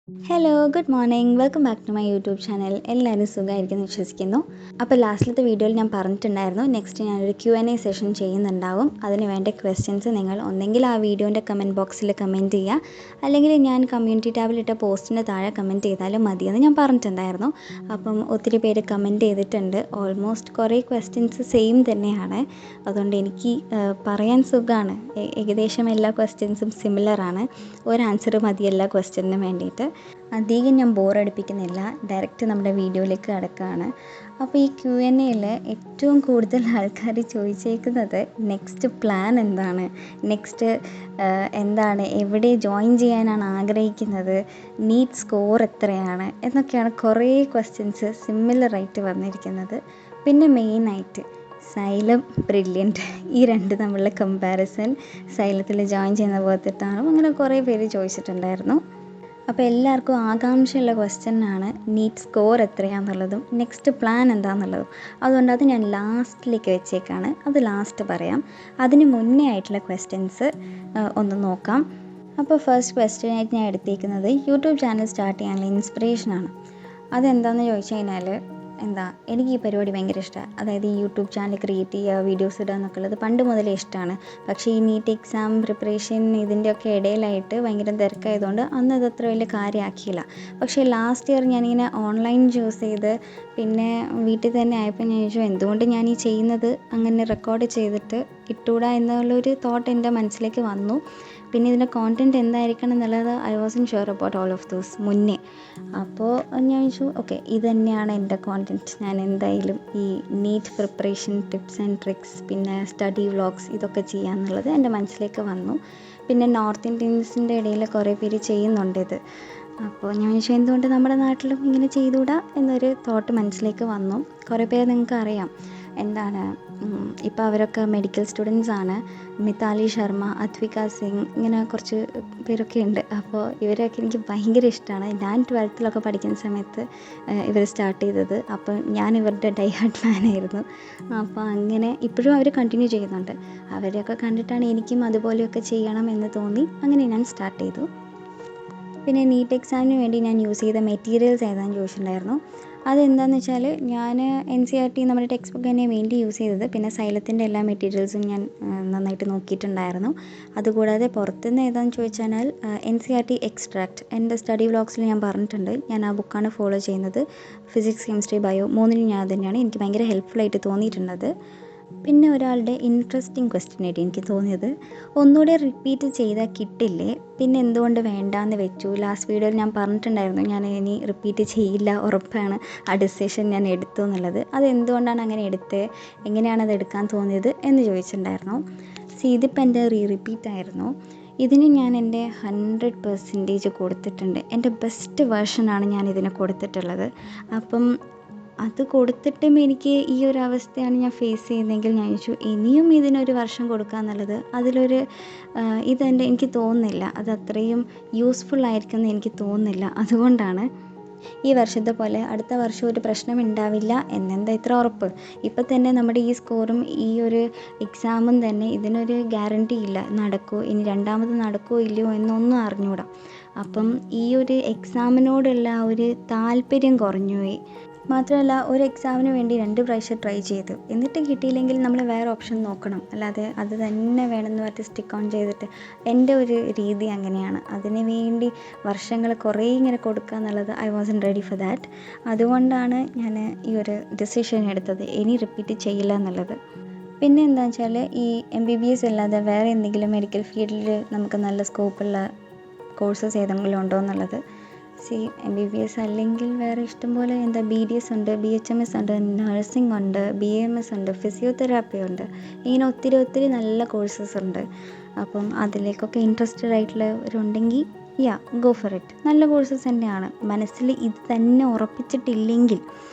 Hello, good morning. Welcome back to my YouTube channel. എല്ലാവരും സുഖമായിരിക്കുമെന്ന് വിശ്വസിക്കുന്നു. അപ്പോൾ ലാസ്റ്റിലത്തെ വീഡിയോയിൽ ഞാൻ പറഞ്ഞിട്ടുണ്ടായിരുന്നു, നെക്സ്റ്റ് ഞാനൊരു Q&A സെഷൻ ചെയ്യുന്നുണ്ടാവും. അതിന് വേണ്ട ക്വസ്റ്റ്യൻസ് നിങ്ങൾ ഒന്നെങ്കിൽ ആ വീഡിയോൻ്റെ കമൻറ്റ് ബോക്സിൽ കമൻറ്റ് ചെയ്യുക, അല്ലെങ്കിൽ ഞാൻ കമ്മ്യൂണിറ്റി ടാബിലിട്ട പോസ്റ്റിൻ്റെ താഴെ കമൻറ്റ് ചെയ്താലും മതിയെന്ന് ഞാൻ പറഞ്ഞിട്ടുണ്ടായിരുന്നു. അപ്പം ഒത്തിരി പേര് കമൻറ്റ് ചെയ്തിട്ടുണ്ട്. ഓൾമോസ്റ്റ് കുറേ ക്വസ്റ്റ്യൻസ് സെയിം തന്നെയാണ്. അതുകൊണ്ട് എനിക്ക് പറയാൻ സുഖമാണ്. ഏകദേശം എല്ലാ ക്വസ്റ്റ്യൻസും സിമിലറാണ്. ഒരു ആൻസർ മതി എല്ലാ ക്വസ്റ്റ്യനും വേണ്ടിയിട്ട്. അധികം ഞാൻ ബോറടിപ്പിക്കുന്നില്ല, ഡയറക്റ്റ് നമ്മുടെ വീഡിയോയിലേക്ക് കടക്കുകയാണ്. അപ്പോൾ ഈ Q&Aയിൽ ഏറ്റവും കൂടുതൽ ആൾക്കാർ ചോദിച്ചേക്കുന്നത് നെക്സ്റ്റ് പ്ലാൻ എന്താണ്, നെക്സ്റ്റ് എന്താണ്, എവിടെ ജോയിൻ ചെയ്യാനാണ് ആഗ്രഹിക്കുന്നത്, നീറ്റ് സ്കോർ എത്രയാണ് എന്നൊക്കെയാണ് കുറേ ക്വസ്റ്റ്യൻസ് സിമിലറായിട്ട് വന്നിരിക്കുന്നത്. പിന്നെ മെയിനായിട്ട് സൈലം ബ്രില്യൻറ്റ്, ഈ രണ്ട് തമ്മിലുള്ള കമ്പാരിസൺ, സൈലത്തിൽ ജോയിൻ ചെയ്യുന്ന പോലത്തിട്ടാണ്, അങ്ങനെ കുറേ പേര് ചോദിച്ചിട്ടുണ്ടായിരുന്നു. അപ്പോൾ എല്ലാവർക്കും ആകാംക്ഷയുള്ള ക്വസ്റ്റ്യനാണ് നീറ്റ് സ്കോർ എത്രയാണെന്നുള്ളതും നെക്സ്റ്റ് പ്ലാൻ എന്താണെന്നുള്ളതും. അതുകൊണ്ട് അത് ഞാൻ ലാസ്റ്റിലേക്ക് വെച്ചേക്കാണ്, അത് ലാസ്റ്റ് പറയാം. അതിന് മുന്നേ ആയിട്ടുള്ള ക്വസ്റ്റ്യൻസ് ഒന്ന് നോക്കാം. അപ്പോൾ ഫസ്റ്റ് ക്വസ്റ്റ്യനായിട്ട് ഞാൻ എടുത്തേക്കുന്നത് യൂട്യൂബ് ചാനൽ സ്റ്റാർട്ട് ചെയ്യാനുള്ള ഇൻസ്പിറേഷനാണ്. അതെന്താണെന്ന് ചോദിച്ചു കഴിഞ്ഞാൽ, എനിക്ക് ഈ പരിപാടി ഭയങ്കര ഇഷ്ടമാണ്. അതായത് ഈ യൂട്യൂബ് ചാനൽ ക്രിയേറ്റ് ചെയ്യുക, വീഡിയോസ് ഇടുക എന്നൊക്കെ ഉള്ളത് പണ്ട് മുതലേ ഇഷ്ടമാണ്. പക്ഷേ ഈ നീറ്റ് എക്സാം പ്രിപ്പറേഷൻ ഇതിൻ്റെയൊക്കെ ഇടയിലായിട്ട് ഭയങ്കര തിരക്കായതുകൊണ്ട് അന്ന് അതത്ര വലിയ കാര്യമാക്കിയില്ല. പക്ഷേ ലാസ്റ്റ് ഇയർ ഞാനിങ്ങനെ ഓൺലൈൻ ചൂസ് ചെയ്ത് പിന്നെ വീട്ടിൽ തന്നെ ആയപ്പോൾ ഞാൻ ചോദിച്ചു, എന്തുകൊണ്ട് ഞാൻ ഈ ചെയ്യുന്നത് അങ്ങനെ റെക്കോർഡ് ചെയ്തിട്ട് ഇട്ടുകൂടാ എന്നുള്ളൊരു തോട്ട് എൻ്റെ മനസ്സിലേക്ക് വന്നു. പിന്നെ ഇതിൻ്റെ കോണ്ടൻറ്റ് എന്തായിരിക്കണം എന്നുള്ളത് I Vasan sure about all of those മുന്നേ. അപ്പോൾ ഞാൻ ചോദിച്ചു, ഓക്കെ ഇത് തന്നെയാണ് എൻ്റെ കോണ്ടൻറ്റ്. ഞാൻ എന്തായാലും ഈ NEET preparation tips and tricks, പിന്നെ സ്റ്റഡി വ്ളോഗ്സ്, ഇതൊക്കെ ചെയ്യാമെന്നുള്ളത് എൻ്റെ മനസ്സിലേക്ക് വന്നു. പിന്നെ നോർത്ത് ഇന്ത്യൻസിൻ്റെ ഇടയിൽ കുറേ പേര് ചെയ്യുന്നുണ്ട് ഇത്. അപ്പോൾ ഞാൻ ചോദിച്ചു, എന്തുകൊണ്ട് നമ്മുടെ നാട്ടിലും ഇങ്ങനെ ചെയ്തുകൂടാ എന്നൊരു തോട്ട് മനസ്സിലേക്ക് വന്നു. കുറേ പേര് നിങ്ങൾക്ക് അറിയാം, ഇപ്പോൾ അവരൊക്കെ മെഡിക്കൽ സ്റ്റുഡൻസ് ആണ്. മിതാലി ശർമ്മ, അദ്വിക സിംഗ്, ഇങ്ങനെ കുറച്ച് പേരൊക്കെ ഉണ്ട്. അപ്പോൾ ഇവരൊക്കെ എനിക്ക് ഭയങ്കര ഇഷ്ടമാണ്. ഞാൻ 12th പഠിക്കുന്ന സമയത്ത് ഇവർ സ്റ്റാർട്ട് ചെയ്തത്. അപ്പോൾ ഞാൻ ഇവരുടെ ഡൈ ഹാർട്ട് ഫാനായിരുന്നു. അപ്പോൾ അങ്ങനെ ഇപ്പോഴും അവർ കണ്ടിന്യൂ ചെയ്യുന്നുണ്ട്. അവരെയൊക്കെ കണ്ടിട്ടാണ് എനിക്കും അതുപോലെയൊക്കെ ചെയ്യണം എന്ന് തോന്നി. അങ്ങനെ ഞാൻ സ്റ്റാർട്ട് ചെയ്തു. പിന്നെ നീറ്റ് എക്സാമിന് വേണ്ടി ഞാൻ യൂസ് ചെയ്ത മെറ്റീരിയൽസ് ഏതാണെന്ന് ചോദിച്ചിട്ടുണ്ടായിരുന്നു. അതെന്താണെന്ന് വെച്ചാൽ, ഞാൻ NCERT നമ്മുടെ ടെക്സ്റ്റ് ബുക്ക് തന്നെ വേണ്ടി യൂസ് ചെയ്തത്. പിന്നെ സൈലത്തിൻ്റെ എല്ലാ മെറ്റീരിയൽസും ഞാൻ നന്നായിട്ട് നോക്കിയിട്ടുണ്ടായിരുന്നു. അതുകൂടാതെ പുറത്തുനിന്ന് ഏതാണെന്ന് ചോദിച്ചാൽ NCERT എക്സ്ട്രാക്റ്റ്, എൻ്റെ സ്റ്റഡി വ്ളോഗ്സിൽ ഞാൻ പറഞ്ഞിട്ടുണ്ട്. ഞാൻ ആ ബുക്കാണ് ഫോളോ ചെയ്യുന്നത്. ഫിസിക്സ്, കെമിസ്ട്രി, ബയോ മൂന്നിനും ഞാൻ തന്നെയാണ്. എനിക്ക് ഭയങ്കര ഹെൽപ്ഫുള്ളായിട്ട് തോന്നിയിട്ടുള്ളത്. പിന്നെ ഒരാളുടെ ഇൻട്രസ്റ്റിംഗ് ക്വസ്റ്റ്യനായിട്ട് എനിക്ക് തോന്നിയത്, ഒന്നുകൂടെ റിപ്പീറ്റ് ചെയ്താൽ കിട്ടില്ലേ, പിന്നെ എന്തുകൊണ്ട് വേണ്ടാന്ന് വെച്ചു. ലാസ്റ്റ് വീഡിയോയിൽ ഞാൻ പറഞ്ഞിട്ടുണ്ടായിരുന്നു, ഞാൻ ഇനി റിപ്പീറ്റ് ചെയ്യില്ല, ഉറപ്പാണ്. ആ ഡിസിഷൻ ഞാൻ എടുത്തു എന്നുള്ളത്. അതെന്തുകൊണ്ടാണ് അങ്ങനെ എടുത്തത്, എങ്ങനെയാണ് അത് എടുക്കാൻ തോന്നിയത് എന്ന് ചോദിച്ചിട്ടുണ്ടായിരുന്നു. ഇതിപ്പോൾ എൻ്റെ റിപ്പീറ്റായിരുന്നു. ഇതിന് ഞാൻ എൻ്റെ 100% കൊടുത്തിട്ടുണ്ട്. എൻ്റെ ബെസ്റ്റ് വേർഷനാണ് ഞാൻ ഇതിന് കൊടുത്തിട്ടുള്ളത്. അപ്പം അത് കൊടുത്തിട്ടും എനിക്ക് ഈ ഒരു അവസ്ഥയാണ് ഞാൻ ഫേസ് ചെയ്യുന്നതെങ്കിൽ ഞാൻ ചോദിച്ചു, ഇനിയും ഇതിനൊരു വർഷം കൊടുക്കുക എന്നുള്ളത് എനിക്ക് തോന്നുന്നില്ല, അത് അത്രയും യൂസ്ഫുൾ ആയിരിക്കുമെന്ന് എനിക്ക് തോന്നുന്നില്ല. അതുകൊണ്ടാണ് ഈ വർഷത്തെ പോലെ അടുത്ത വർഷം ഒരു പ്രശ്നം ഉണ്ടാവില്ല എന്നെന്താ ഇത്ര ഉറപ്പ്. ഇപ്പം തന്നെ നമ്മുടെ ഈ സ്കോറും ഈ ഒരു എക്സാമും തന്നെ ഇതിനൊരു ഗ്യാരണ്ടി ഇല്ല, നടക്കുമോ ഇനി രണ്ടാമത് നടക്കുമോ ഇല്ലയോ എന്നൊന്നും അറിഞ്ഞൂടാ. അപ്പം ഈ ഒരു എക്സാമിനോടുള്ള ആ ഒരു താല്പര്യം കുറഞ്ഞുപോയി. മാത്രമല്ല, ഒരു എക്സാമിന് വേണ്ടി 2 പ്രാവശ്യം ട്രൈ ചെയ്തു, എന്നിട്ട് കിട്ടിയില്ലെങ്കിൽ നമ്മൾ വേറെ ഓപ്ഷൻ നോക്കണം. അല്ലാതെ അത് തന്നെ വേണമെന്ന് പറഞ്ഞിട്ട് സ്റ്റിക്ക് ഓൺ ചെയ്തിട്ട്, എൻ്റെ ഒരു രീതി അങ്ങനെയാണ്. അതിന് വേണ്ടി വർഷങ്ങൾ കുറേ ഇങ്ങനെ കൊടുക്കുക എന്നുള്ളത് I Vasan ready for that. അതുകൊണ്ടാണ് ഞാൻ ഈ ഒരു ഡിസിഷൻ എടുത്തത്, ഇനി റിപ്പീറ്റ് ചെയ്യില്ല എന്നുള്ളത്. പിന്നെ എന്താണെന്ന് വെച്ചാൽ, ഈ MBBS അല്ലാതെ വേറെ എന്തെങ്കിലും മെഡിക്കൽ ഫീൽഡിൽ നമുക്ക് നല്ല സ്കോപ്പുള്ള കോഴ്സസ് ഏതെങ്കിലും ഉണ്ടോ എന്നുള്ളത്. MBBS അല്ലെങ്കിൽ വേറെ ഇഷ്ടംപോലെ BDS ഉണ്ട്, BHMS ഉണ്ട്, നഴ്സിംഗ് ഉണ്ട്, BAMS ഉണ്ട്, ഫിസിയോതെറാപ്പി ഉണ്ട്. ഇങ്ങനെ ഒത്തിരി നല്ല കോഴ്സസ് ഉണ്ട്. അപ്പം അതിലേക്കൊക്കെ ഇൻട്രസ്റ്റഡ് ആയിട്ടുള്ളവരുണ്ടെങ്കിൽ ഗോ ഫോർ ഇറ്റ്. നല്ല കോഴ്സസ് തന്നെയാണ്. മനസ്സിൽ ഇത് തന്നെ ഉറപ്പിച്ചിട്ടില്ലെങ്കിൽ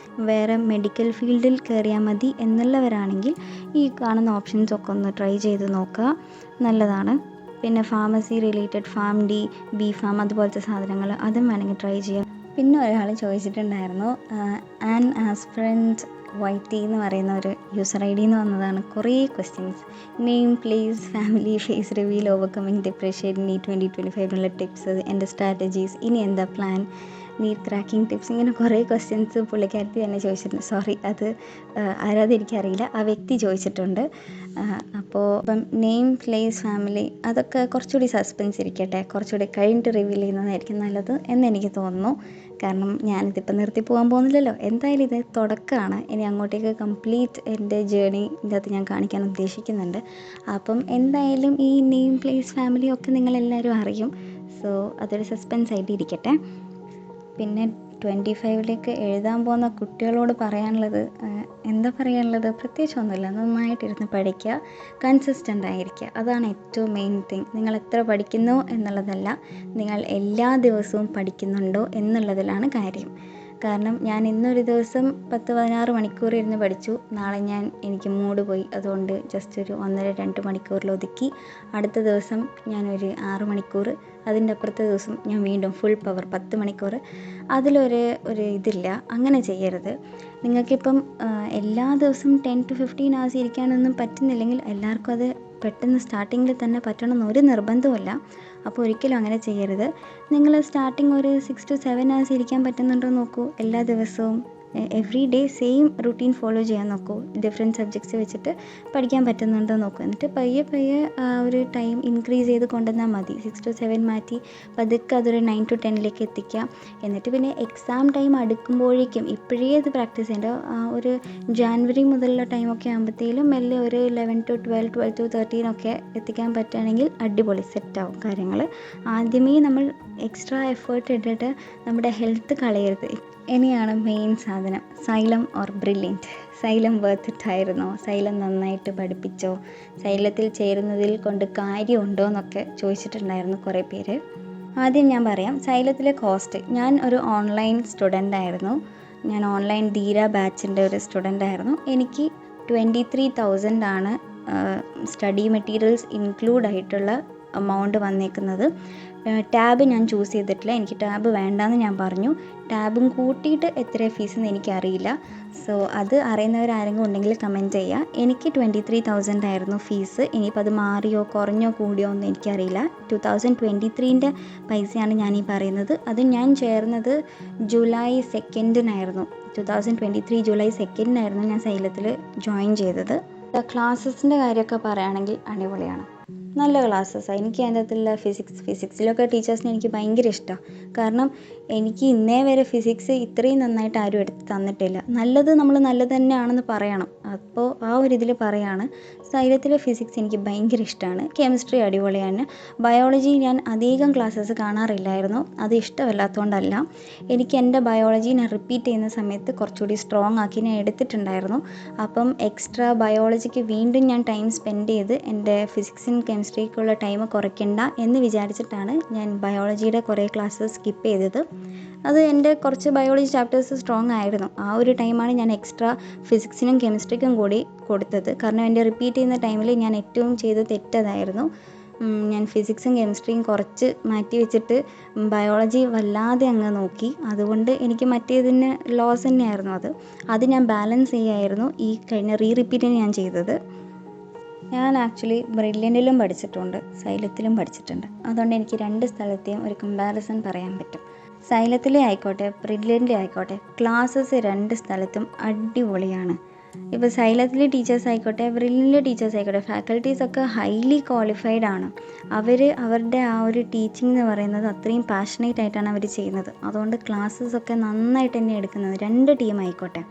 വേറെ മെഡിക്കൽ ഫീൽഡിൽ കയറിയാൽ മതി എന്നുള്ളവരാണെങ്കിൽ ഈ കാണുന്ന ഓപ്ഷൻസൊക്കെ ഒന്ന് ട്രൈ ചെയ്ത് നോക്കുക, നല്ലതാണ്. പിന്നെ ഫാർമസി റിലേറ്റഡ്, PharmD, B.Pharm അതുപോലത്തെ സാധനങ്ങൾ, അതും വേണമെങ്കിൽ ട്രൈ ചെയ്യാം. പിന്നെ ഒരാൾ ചോദിച്ചിട്ടുണ്ടായിരുന്നു, ആൻ ആസ്പിറൻറ്റ് YT എന്ന് പറയുന്ന ഒരു യൂസർ ID എന്ന് വന്നതാണ് കുറേ questions. Name, place, family, face reveal, overcoming depression, NEET 2025 tips, എൻ്റെ സ്ട്രാറ്റജീസ്, ഇനി എന്താ പ്ലാൻ, നീറ്റ് ക്രാക്കിംഗ് ടിപ്സ്, ഇങ്ങനെ കുറേ ക്വസ്റ്റ്യൻസ് പുള്ളിക്കാരത്തി തന്നെ ചോദിച്ചിട്ടുണ്ട്. സോറി, അത് ആരാധന എനിക്കറിയില്ല, ആ വ്യക്തി ചോദിച്ചിട്ടുണ്ട്. അപ്പോൾ ഇപ്പം നെയിം, പ്ലേസ്, ഫാമിലി അതൊക്കെ കുറച്ചുകൂടി സസ്പെൻസ് ഇരിക്കട്ടെ, കുറച്ചുകൂടി കഴിഞ്ഞിട്ട് റിവീൽ ചെയ്യുന്നതായിരിക്കും നല്ലത് എന്നെനിക്ക് തോന്നുന്നു. കാരണം ഞാനിതിപ്പോൾ നിർത്തി പോകാൻ പോകുന്നില്ലല്ലോ. എന്തായാലും ഇത് തുടക്കമാണ്. ഇനി അങ്ങോട്ടേക്ക് കംപ്ലീറ്റ് എൻ്റെ ജേണി ഇതിനകത്ത് ഞാൻ കാണിക്കാൻ ഉദ്ദേശിക്കുന്നുണ്ട്. അപ്പം എന്തായാലും ഈ നെയിം, പ്ലേസ്, ഫാമിലി ഒക്കെ നിങ്ങളെല്ലാവരും അറിയും. സോ അതൊരു സസ്പെൻസ് ആയിട്ട് ഇരിക്കട്ടെ. പിന്നെ 25ലേക്ക് എഴുതാൻ പോകുന്ന കുട്ടികളോട് പറയാനുള്ളത് എന്താ പറയാനുള്ളത്, പ്രത്യേകിച്ചൊന്നുമില്ല. നന്നായിട്ടിരുന്ന് പഠിക്കുക, കൺസിസ്റ്റൻ്റ് ആയിരിക്കുക, അതാണ് ഏറ്റവും മെയിൻ തിങ്. നിങ്ങൾ എത്ര പഠിക്കുന്നു എന്നുള്ളതല്ല, നിങ്ങൾ എല്ലാ ദിവസവും പഠിക്കുന്നുണ്ടോ എന്നുള്ളതിലാണ് കാര്യം. കാരണം ഞാൻ ഇന്നൊരു ദിവസം 10-16 മണിക്കൂർ ഇരുന്ന് പഠിച്ചു. നാളെ എനിക്ക് മൂഡ് പോയി, അതുകൊണ്ട് ജസ്റ്റ് ഒരു 1.5-2 മണിക്കൂറിൽ ഒതുക്കി. അടുത്ത ദിവസം ഞാനൊരു 6 മണിക്കൂർ, അതിൻ്റെ അപ്പുറത്തെ ദിവസം ഞാൻ വീണ്ടും ഫുൾ പവർ 10 മണിക്കൂർ. അതിലൊരു ഇതില്ല, അങ്ങനെ ചെയ്യരുത്. നിങ്ങൾക്കിപ്പം എല്ലാ ദിവസവും 10-15 hours ഇരിക്കാനൊന്നും പറ്റുന്നില്ലെങ്കിൽ എല്ലാവർക്കും അത് പെട്ടെന്ന് സ്റ്റാർട്ടിങ്ങിൽ തന്നെ പറ്റണമെന്ന് ഒരു നിർബന്ധവുമില്ല. അപ്പോൾ ഒരിക്കലും അങ്ങനെ ചെയ്യരുത്. നിങ്ങൾ സ്റ്റാർട്ടിങ് ഒരു 6-7 hours ഇരിക്കാൻ പറ്റുന്നുണ്ടോ നോക്കൂ. എല്ലാ ദിവസവും every day same routine follow ചെയ്യാൻ നോക്കൂ. ഡിഫറെൻറ്റ് സബ്ജക്ട്സ് വെച്ചിട്ട് പഠിക്കാൻ പറ്റുന്നുണ്ടോ നോക്കൂ. എന്നിട്ട് പയ്യെ ആ ഒരു ടൈം ഇൻക്രീസ് ചെയ്ത് കൊണ്ടുവന്നാൽ മതി. 6-7 മാറ്റി പതുക്കെ അതൊരു 9-10 എത്തിക്കുക. എന്നിട്ട് പിന്നെ എക്സാം ടൈം അടുക്കുമ്പോഴേക്കും ഇപ്പോഴേ അത് പ്രാക്ടീസ് ചെയ്യേണ്ട. ഒരു ജാനുവരി മുതലുള്ള ടൈമൊക്കെ ആകുമ്പോഴത്തേലും മെല്ലെ ഒരു 11-12, 12-13 ഒക്കെ എത്തിക്കാൻ പറ്റുകയാണെങ്കിൽ അടിപൊളി സെറ്റാവും കാര്യങ്ങൾ. ആദ്യമേ നമ്മൾ എക്സ്ട്രാ എഫേർട്ട് ഇട്ടിട്ട് നമ്മുടെ ഹെൽത്ത് കളയരുത്. ഇനിയാണ് മെയിൻ സാധനം, xylem or brilliant. Xylem worth it ആയിരുന്നോ, സൈലം നന്നായിട്ട് പഠിപ്പിച്ചോ, സൈലത്തിൽ ചേരുന്നതിൽ കൊണ്ട് കാര്യമുണ്ടോ എന്നൊക്കെ ചോദിച്ചിട്ടുണ്ടായിരുന്നു കുറേ പേര്. ആദ്യം ഞാൻ പറയാം സൈലത്തിലെ കോസ്റ്റ്. ഞാൻ ഒരു ഓൺലൈൻ സ്റ്റുഡൻ്റ് ആയിരുന്നു. ഞാൻ ഓൺലൈൻ ധീര ബാച്ചിൻ്റെ ഒരു സ്റ്റുഡൻ്റ് ആയിരുന്നു. എനിക്ക് 23,000 ആണ് സ്റ്റഡി മെറ്റീരിയൽസ് ഇൻക്ലൂഡ് ആയിട്ടുള്ള എമൗണ്ട് വന്നേക്കുന്നത്. ടാബ് ഞാൻ ചൂസ് ചെയ്തിട്ടില്ല, എനിക്ക് ടാബ് വേണ്ടാന്ന് ഞാൻ പറഞ്ഞു. ടാബും കൂട്ടിയിട്ട് എത്ര ഫീസെന്ന് എനിക്കറിയില്ല. സോ അത് അറിയുന്നവരാരെങ്കിലും ഉണ്ടെങ്കിൽ കമൻറ്റ് ചെയ്യുക. എനിക്ക് 23,000 ആയിരുന്നു ഫീസ്. ഇനിയിപ്പോൾ അത് മാറിയോ കുറഞ്ഞോ കൂടിയോ ഒന്നും എനിക്കറിയില്ല. 2023 പൈസയാണ് ഞാനീ പറയുന്നത്. അത് ഞാൻ ചേർന്നത് ജൂലൈ 2 2023 ജൂലൈ 2 ഞാൻ സൈലത്തിൽ ജോയിൻ ചെയ്തത്. ക്ലാസ്സസിൻ്റെ കാര്യമൊക്കെ പറയുകയാണെങ്കിൽ അടിപൊളിയാണ്, നല്ല ക്ലാസ്സസാണ്. എനിക്ക് അതിൻ്റെ അകത്തുള്ള ഫിസിക്സിലൊക്കെ ടീച്ചേഴ്സിനെ എനിക്ക് ഭയങ്കര ഇഷ്ടമാണ്. കാരണം എനിക്ക് ഇന്നേ വരെ ഫിസിക്സ് ഇത്രയും നന്നായിട്ട് ആരും എടുത്ത് തന്നിട്ടില്ല. നല്ലത് നമ്മൾ നല്ലത് തന്നെയാണെന്ന് പറയണം. അപ്പോൾ ആ ഒരു ഇതിൽ പറയാണ്. സൈലത്തിലെ ഫിസിക്സ് എനിക്ക് ഭയങ്കര ഇഷ്ടമാണ്. കെമിസ്ട്രി അടിപൊളിയാണ്. ബയോളജി ഞാൻ അധികം ക്ലാസ്സസ് കാണാറില്ലായിരുന്നു, അത് ഇഷ്ടമല്ലാത്തതുകൊണ്ടല്ല. എനിക്ക് എൻ്റെ ബയോളജി ഞാൻ റിപ്പീറ്റ് ചെയ്യുന്ന സമയത്ത് കുറച്ചുകൂടി സ്ട്രോങ് ആക്കി ഞാൻ എടുത്തിട്ടുണ്ടായിരുന്നു. അപ്പം എക്സ്ട്രാ ബയോളജിക്ക് വീണ്ടും ഞാൻ ടൈം സ്പെൻഡ് ചെയ്ത് എൻ്റെ ഫിസിക്സിനും കെമിസ്ട്രിക്കുള്ള ടൈം കുറയ്ക്കണ്ട എന്ന് വിചാരിച്ചിട്ടാണ് ഞാൻ ബയോളജിയുടെ കുറേ ക്ലാസ്സസ് സ്കിപ്പ് ചെയ്തത്. അത് എൻ്റെ കുറച്ച് ബയോളജി ചാപ്റ്റേഴ്സ് സ്ട്രോങ് ആയിരുന്നു. ആ ഒരു ടൈമാണ് ഞാൻ എക്സ്ട്രാ ഫിസിക്സിനും കെമിസ്ട്രിക്കും കൂടി കൊടുത്തത്. കാരണം എൻ്റെ റിപ്പീറ്റ് ചെയ്യുന്ന ടൈമിൽ ഞാൻ ഏറ്റവും ചെയ്ത തെറ്റതായിരുന്നു. ഞാൻ ഫിസിക്സും കെമിസ്ട്രിയും കുറച്ച് മാറ്റി വെച്ചിട്ട് ബയോളജി വല്ലാതെ അങ്ങ് നോക്കി. അതുകൊണ്ട് എനിക്ക് മറ്റേതിന് ലോസ് തന്നെയായിരുന്നു. അത് ഞാൻ ബാലൻസ് ചെയ്യായിരുന്നു ഈ കഴിഞ്ഞ റിപ്പീറ്റിന് ഞാൻ ചെയ്തത്. ഞാൻ ആക്ച്വലി ബ്രില്യൻറ്റിലും പഠിച്ചിട്ടുണ്ട്, സൈലത്തിലും പഠിച്ചിട്ടുണ്ട്. അതുകൊണ്ട് എനിക്ക് 2 സ്ഥലത്തെയും ഒരു കമ്പാരിസൺ പറയാൻ പറ്റും. സൈലത്തിലെ ആയിക്കോട്ടെ ബ്രില്യൻറ്റിലെ ആയിക്കോട്ടെ ക്ലാസ്സസ് 2 സ്ഥലത്തും അടിപൊളിയാണ്. ഇപ്പോൾ സൈലത്തിലെ ടീച്ചേഴ്സ് ആയിക്കോട്ടെ ബ്രില്യൻറ്റിലെ ടീച്ചേഴ്സ് ആയിക്കോട്ടെ ഫാക്കൽറ്റീസൊക്കെ ഹൈലി ക്വാളിഫൈഡ് ആണ്. അവരുടെ ആ ഒരു ടീച്ചിങ് എന്ന് പറയുന്നത് അത്രയും പാഷനേറ്റ് ആയിട്ടാണ് അവർ ചെയ്യുന്നത്. അതുകൊണ്ട് ക്ലാസ്സസൊക്കെ നന്നായിട്ട് തന്നെ എടുക്കുന്നത് 2 ടീം ആയിക്കോട്ടെ.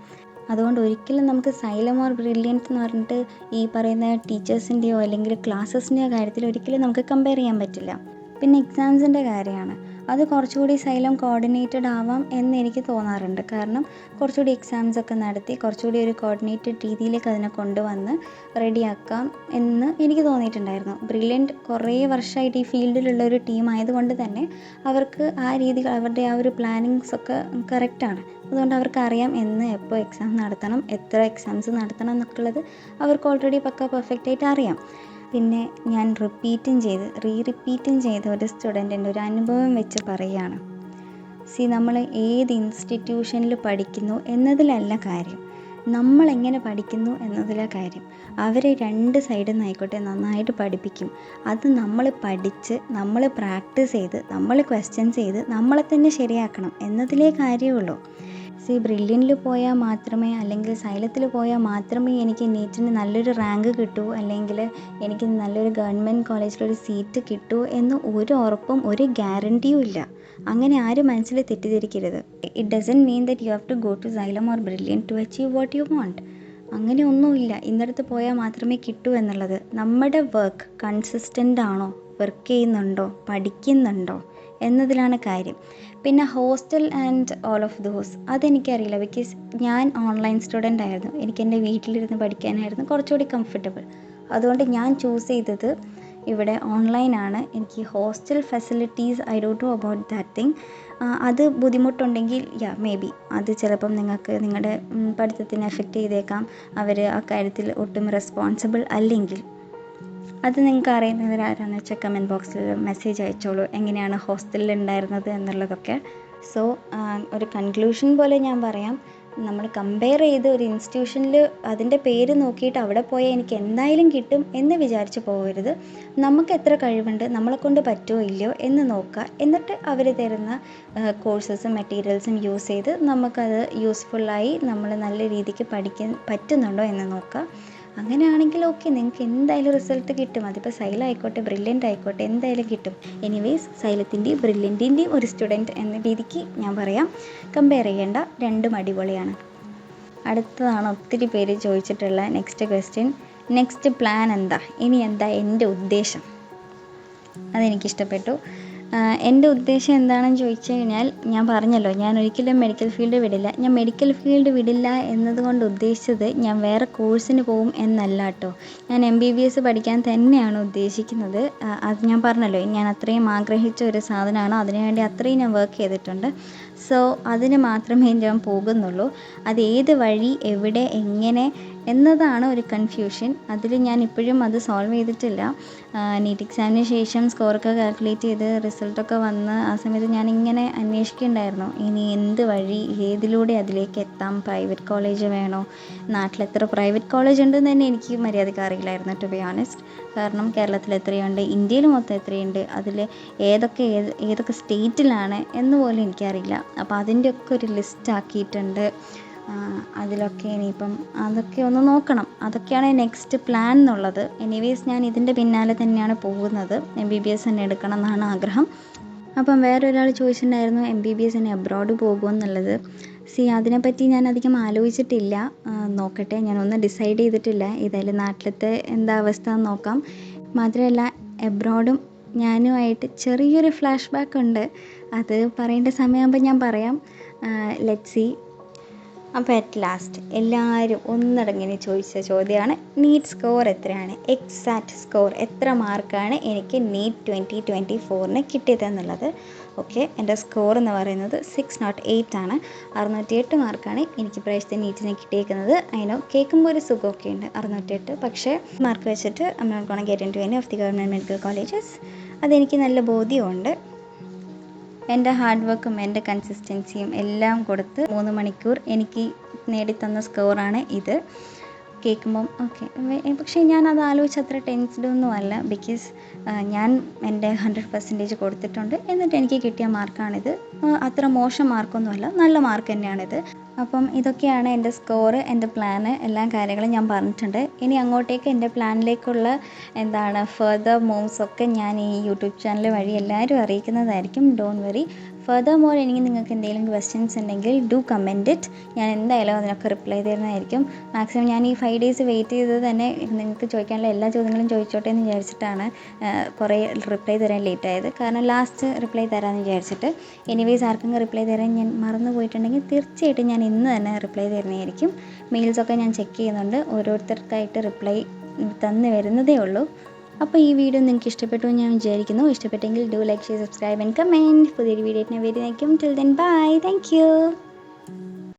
അതുകൊണ്ട് ഒരിക്കലും നമുക്ക് സൈലം ഓർ ബ്രില്യൻറ്റ് എന്ന് പറഞ്ഞിട്ട് ഈ പറയുന്ന ടീച്ചേഴ്സിൻ്റെയോ അല്ലെങ്കിൽ ക്ലാസ്സസിൻ്റെയോ കാര്യത്തിൽ ഒരിക്കലും നമുക്ക് കമ്പയർ ചെയ്യാൻ പറ്റില്ല. പിന്നെ എക്സാംസിൻ്റെ കാര്യമാണ്, അത് കുറച്ചുകൂടി സൈലം കോർഡിനേറ്റഡ് ആവാം എന്ന് എനിക്ക് തോന്നാറുണ്ട്. കാരണം കുറച്ചുകൂടി എക്സാംസൊക്കെ നടത്തി കുറച്ചുകൂടി ഒരു കോർഡിനേറ്റഡ് രീതിയിലേക്ക് അതിനെ കൊണ്ടുവന്ന് റെഡിയാക്കാം എന്ന് എനിക്ക് തോന്നിയിട്ടുണ്ടായിരുന്നു. ബ്രില്യൻറ്റ് കുറേ വർഷമായിട്ട് ഈ ഫീൽഡിലുള്ളൊരു ടീം ആയതുകൊണ്ട് തന്നെ അവർക്ക് ആ രീതികൾ അവരുടെ ആ ഒരു പ്ലാനിങ്സൊക്കെ കറക്റ്റാണ്. അതുകൊണ്ട് അവർക്ക് അറിയാം എന്ന് എപ്പോൾ എക്സാം നടത്തണം, എത്ര എക്സാംസ് നടത്തണം എന്നൊക്കെയുള്ളത് അവർക്ക് ഓൾറെഡി പെർഫെക്റ്റായിട്ട് അറിയാം. പിന്നെ ഞാൻ റിപ്പീറ്റും ചെയ്ത ഒരു സ്റ്റുഡൻറ്റിൻ്റെ ഒരു അനുഭവം വെച്ച് പറയുകയാണ്. നമ്മൾ ഏത് ഇൻസ്റ്റിറ്റ്യൂഷനിൽ പഠിക്കുന്നു എന്നതിലല്ല കാര്യം, നമ്മളെങ്ങനെ പഠിക്കുന്നു എന്നതിലെ കാര്യം. അവരെ രണ്ട് സൈഡിൽ നിന്നായിക്കോട്ടെ നന്നായിട്ട് പഠിപ്പിക്കും. അത് നമ്മൾ പഠിച്ച് നമ്മൾ പ്രാക്ടീസ് ചെയ്ത് നമ്മൾ ക്വസ്റ്റ്യൻസ് ചെയ്ത് നമ്മളെ തന്നെ ശരിയാക്കണം എന്നതിലേ കാര്യമുള്ളൂ. ബ്രില്യൻറ്റിൽ പോയാൽ മാത്രമേ അല്ലെങ്കിൽ സൈലത്തിൽ പോയാൽ മാത്രമേ എനിക്ക് നീറ്റിന് നല്ലൊരു റാങ്ക് കിട്ടൂ, അല്ലെങ്കിൽ എനിക്ക് നല്ലൊരു ഗവൺമെൻറ് കോളേജിലൊരു സീറ്റ് കിട്ടൂ എന്ന് ഒരു ഉറപ്പും ഒരു ഗ്യാരണ്ടിയും ഇല്ല. അങ്ങനെ ആരും മനസ്സിൽ തെറ്റിദ്ധരിക്കരുത്. It doesn't mean that you have to go to Xylem or Brilliant to achieve what you want. അങ്ങനെ ഒന്നുമില്ല ഇന്നടത്ത് പോയാൽ മാത്രമേ കിട്ടൂ എന്നുള്ളത്. നമ്മുടെ വർക്ക് കൺസിസ്റ്റൻ്റ് ആണോ, വർക്ക് ചെയ്യുന്നുണ്ടോ, പഠിക്കുന്നുണ്ടോ എന്നതിലാണ് കാര്യം. പിന്നെ hostel and all of those അതെനിക്കറിയില്ല. ബിക്കോസ് ഞാൻ ഓൺലൈൻ സ്റ്റുഡൻ്റ് ആയിരുന്നു. എനിക്ക് എൻ്റെ വീട്ടിലിരുന്ന് പഠിക്കാനായിരുന്നു കുറച്ചുകൂടി കംഫർട്ടബിൾ. അതുകൊണ്ട് ഞാൻ ചൂസ് ചെയ്തത് ഇവിടെ ഓൺലൈനാണ്. എനിക്ക് hostel facilities I don't know about that thing. അത് ബുദ്ധിമുട്ടുണ്ടെങ്കിൽ മേ ബി അത് ചിലപ്പം നിങ്ങൾക്ക് നിങ്ങളുടെ പഠിത്തത്തിന് എഫക്റ്റ് ചെയ്തേക്കാം. അവർ ആ കാര്യത്തിൽ ഒട്ടും റെസ്പോൺസിബിൾ അല്ലെങ്കിൽ അത് നിങ്ങൾക്ക് അറിയുന്നവരാരാണെന്ന് വെച്ചാൽ കമൻറ്റ് ബോക്സിൽ മെസ്സേജ് അയച്ചോളൂ, എങ്ങനെയാണ് ഹോസ്റ്റലിൽ ഉണ്ടായിരുന്നത് എന്നുള്ളതൊക്കെ. സോ ഒരു കൺക്ലൂഷൻ പോലെ ഞാൻ പറയാം, നമ്മൾ കമ്പയർ ചെയ്ത് ഒരു ഇൻസ്റ്റിറ്റ്യൂഷനിൽ അതിൻ്റെ പേര് നോക്കിയിട്ട് അവിടെ പോയാൽ എനിക്ക് എന്തായാലും കിട്ടും എന്ന് വിചാരിച്ച് പോകരുത്. നമുക്ക് എത്ര കഴിവുണ്ട്, നമ്മളെക്കൊണ്ട് പറ്റുമോ ഇല്ലയോ എന്ന് നോക്കുക. എന്നിട്ട് അവർ തരുന്ന കോഴ്സസും മെറ്റീരിയൽസും യൂസ് ചെയ്ത് നമുക്കത് യൂസ്ഫുള്ളായി നമ്മൾ നല്ല രീതിക്ക് പഠിക്കാൻ പറ്റുന്നുണ്ടോ എന്ന് നോക്കുക. അങ്ങനെയാണെങ്കിൽ ഓക്കെ, നിങ്ങൾക്ക് എന്തായാലും റിസൾട്ട് കിട്ടും. അതിപ്പോൾ സൈലം ആയിക്കോട്ടെ ബ്രില്യൻ്റ് ആയിക്കോട്ടെ എന്തായാലും കിട്ടും. എനിവേസ് സൈലത്തിൻ്റെയും ബ്രില്യൻറ്റിൻ്റെയും ഒരു സ്റ്റുഡൻറ്റ് എന്ന രീതിക്ക് ഞാൻ പറയാം, കമ്പയർ ചെയ്യേണ്ട, രണ്ടും അടിപൊളിയാണ്. അടുത്തതാണ് ഒത്തിരി പേര് ചോദിച്ചിട്ടുള്ള നെക്സ്റ്റ് ക്വസ്റ്റ്യൻ. നെക്സ്റ്റ് പ്ലാൻ എന്താ, ഇനി എന്താ എൻ്റെ ഉദ്ദേശം? അതെനിക്കിഷ്ടപ്പെട്ടു. എൻ്റെ ഉദ്ദേശം എന്താണെന്ന് ചോദിച്ചു കഴിഞ്ഞാൽ, ഞാൻ പറഞ്ഞല്ലോ ഞാൻ ഒരിക്കലും മെഡിക്കൽ ഫീൽഡ് വിടില്ല. ഞാൻ മെഡിക്കൽ ഫീൽഡ് വിടില്ല എന്നതുകൊണ്ട് ഉദ്ദേശിച്ചത് ഞാൻ വേറെ കോഴ്സിന് പോവും എന്നല്ല കേട്ടോ. ഞാൻ MBBS പഠിക്കാൻ തന്നെയാണ് ഉദ്ദേശിക്കുന്നത്. അത് ഞാൻ പറഞ്ഞല്ലോ, ഞാൻ അത്രയും ആഗ്രഹിച്ച ഒരു സാധനമാണ്. അതിനുവേണ്ടി അത്രയും ഞാൻ വർക്ക് ചെയ്തിട്ടുണ്ട്. സോ അതിന് മാത്രമേ ഞാൻ പോകുന്നുള്ളൂ. അത് ഏത് വഴി, എവിടെ, എങ്ങനെ എന്നതാണ് ഒരു കൺഫ്യൂഷൻ. അതിൽ ഞാൻ ഇപ്പോഴും അത് സോൾവ് ചെയ്തിട്ടില്ല. നീറ്റ് എക്സാമിന് ശേഷം സ്കോറൊക്കെ കാൽക്കുലേറ്റ് ചെയ്ത് റിസൾട്ടൊക്കെ വന്ന് ആ സമയത്ത് ഞാനിങ്ങനെ അന്വേഷിക്കുന്നുണ്ടായിരുന്നു, ഇനി എന്ത് വഴി, ഏതിലൂടെ അതിലേക്ക് എത്താം, പ്രൈവറ്റ് കോളേജ് വേണോ, നാട്ടിലെത്ര പ്രൈവറ്റ് കോളേജ് ഉണ്ടെന്ന് തന്നെ എനിക്ക് മര്യാദയ്ക്ക് അറിയില്ലായിരുന്നു ടു ബി ഓണസ്റ്റ്. കാരണം കേരളത്തിൽ എത്രയുണ്ട്, ഇന്ത്യയിൽ മൊത്തം എത്രയുണ്ട്, അതിൽ ഏതൊക്കെ സ്റ്റേറ്റിലാണ് എന്ന് പോലും എനിക്കറിയില്ല. അപ്പോൾ അതിൻ്റെയൊക്കെ ഒരു ലിസ്റ്റ് ആക്കിയിട്ടുണ്ട്. അതിലൊക്കെ ഇനിയിപ്പം അതൊക്കെ ഒന്ന് നോക്കണം. അതൊക്കെയാണ് നെക്സ്റ്റ് പ്ലാൻ എന്നുള്ളത്. എനിവേസ് ഞാൻ ഇതിൻ്റെ പിന്നാലെ തന്നെയാണ് പോകുന്നത്. MBBS തന്നെ എടുക്കണം എന്നാണ് ആഗ്രഹം. അപ്പം വേറൊരാൾ ചോദിച്ചിട്ടുണ്ടായിരുന്നു MBBS തന്നെ അബ്രോഡ് പോകുമെന്നുള്ളത്. അതിനെപ്പറ്റി ഞാൻ അധികം ആലോചിച്ചിട്ടില്ല. നോക്കട്ടെ, ഞാനൊന്നും ഡിസൈഡ് ചെയ്തിട്ടില്ല. ഏതായാലും നാട്ടിലത്തെ എന്താ അവസ്ഥ എന്ന് നോക്കാം. മാത്രമല്ല എബ്രോഡും ഞാനുമായിട്ട് ചെറിയൊരു ഫ്ലാഷ് ബാക്ക് ഉണ്ട്. അത് പറയേണ്ട സമയമാകുമ്പോൾ ഞാൻ പറയാം. Let's see. അപ്പോൾ അറ്റ് ലാസ്റ്റ് എല്ലാവരും ഒന്നടങ്ങനെ ചോദിച്ച ചോദ്യമാണ്, നീറ്റ് സ്കോർ എത്രയാണ്, എക്സാക്റ്റ് സ്കോർ എത്ര മാർക്കാണ് എനിക്ക് നീറ്റ് 2024 കിട്ടിയതെന്നുള്ളത്. ഓക്കെ, എൻ്റെ സ്കോർ എന്ന് പറയുന്നത് 608 ആണ്. 608 മാർക്കാണ് എനിക്ക് പ്രാവശ്യത്തെ നീറ്റിന് കിട്ടിയേക്കുന്നത്. അതിനോ കേൾക്കുമ്പോൾ ഒരു സുഖമൊക്കെ ഉണ്ട് 608, പക്ഷേ മാർക്ക് വെച്ചിട്ട് I am not gonna get into any of the government medical colleges. അതെനിക്ക് നല്ല ബോധ്യമുണ്ട്. എൻ്റെ ഹാർഡ് വർക്കും എൻ്റെ കൺസിസ്റ്റൻസിയും എല്ലാം കൊടുത്ത് 3 മണിക്കൂർ എനിക്ക് നേടിത്തന്ന സ്കോറാണ് ഇത്. കേൾക്കുമ്പം ഓക്കെ, പക്ഷേ ഞാനത് ആലോചിച്ച് അത്ര ടെൻസ്ഡ് ഒന്നും അല്ല. ബിക്കോസ് ഞാൻ എൻ്റെ 100% കൊടുത്തിട്ടുണ്ട്. എന്നിട്ട് എനിക്ക് കിട്ടിയ മാർക്കാണിത്. അത്ര മോശം മാർക്കൊന്നുമല്ല, നല്ല മാർക്ക് തന്നെയാണിത്. അപ്പം ഇതൊക്കെയാണ് എൻ്റെ സ്കോറ്, എൻ്റെ പ്ലാന്, എല്ലാ കാര്യങ്ങളും ഞാൻ പറഞ്ഞിട്ടുണ്ട്. ഇനി അങ്ങോട്ടേക്ക് എൻ്റെ പ്ലാനിലേക്കുള്ള ഫർദർ മൂവ്സ് ഒക്കെ ഞാൻ ഈ യൂട്യൂബ് ചാനൽ വഴി എല്ലാവരും അറിയിക്കുന്നതായിരിക്കും. Don't worry. ഫർദർ മോർ എനിക്ക് നിങ്ങൾക്ക് എന്തെങ്കിലും ക്വസ്റ്റ്യൻസ് ഉണ്ടെങ്കിൽ ഡു കമൻറ്റ് ഇറ്റ്. ഞാൻ എന്തായാലും അതിനൊക്കെ റിപ്ലൈ തരുന്നതായിരിക്കും. മാക്സിമം ഞാൻ ഈ 5 days വെയിറ്റ് ചെയ്തത് തന്നെ നിങ്ങൾക്ക് ചോദിക്കാനുള്ള എല്ലാ ചോദ്യങ്ങളും ചോദിച്ചോട്ടെ എന്ന് വിചാരിച്ചിട്ടാണ് കുറേ റിപ്ലൈ തരാൻ ലേറ്റ് ആയത്. കാരണം ലാസ്റ്റ് റിപ്ലൈ തരാമെന്ന് വിചാരിച്ചിട്ട്. എനിവേസ് ആർക്കെങ്കിലും റിപ്ലൈ തരാൻ ഞാൻ മറന്നു പോയിട്ടുണ്ടെങ്കിൽ തീർച്ചയായിട്ടും ഞാൻ ഇന്ന് തന്നെ റിപ്ലൈ തരുന്നതായിരിക്കും. മെയിൽസൊക്കെ ഞാൻ ചെക്ക് ചെയ്യുന്നുണ്ട്. ഓരോരുത്തർക്കായിട്ട് റിപ്ലൈ തന്നു വരുന്നതേ ഉള്ളൂ. അപ്പോൾ ഈ വീഡിയോ നിങ്ങൾക്ക് ഇഷ്ടപ്പെട്ടു എന്ന് ഞാൻ വിചാരിക്കുന്നു. ഇഷ്ടപ്പെട്ടെങ്കിൽ do like, share, subscribe and comment. പുതിയൊരു വീഡിയോ വരുന്നതായിരിക്കും. Till then bye, thank you.